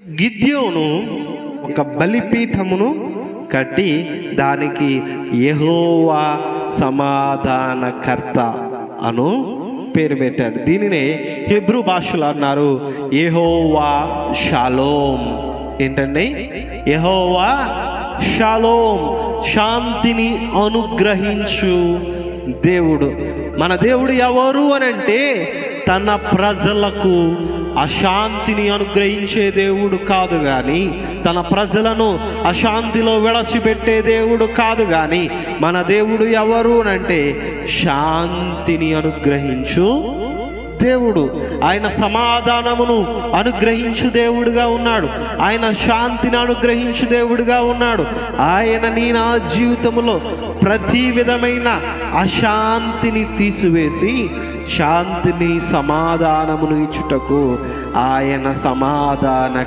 గిద్యోను ఒక బలిపీఠమును కట్టి దానికి యెహోవా సమాధానకర్త అను పేరు పెట్టాడు. దీనినే హెబ్రూ భాషలో అన్నారు యెహోవా షాలోమ్. ఏంటండి? యెహోవా షాలోమ్, శాంతిని అనుగ్రహించు దేవుడు. మన దేవుడు ఎవరు అనంటే తన ప్రజలకు అశాంతిని అనుగ్రహించే దేవుడు కాదు కానీ, తన ప్రజలను అశాంతిలో విడచిపెట్టే దేవుడు కాదు కానీ, మన దేవుడు ఎవరు అనంటే శాంతిని అనుగ్రహించు దేవుడు. ఆయన సమాధానమును అనుగ్రహించు దేవుడుగా ఉన్నాడు. ఆయన శాంతిని అనుగ్రహించు దేవుడుగా ఉన్నాడు. ఆయన నా జీవితంలో ప్రతి విధమైన అశాంతిని తీసివేసి శాంతిని, సమాధానమును ఇచ్చుటకు ఆయన సమాధాన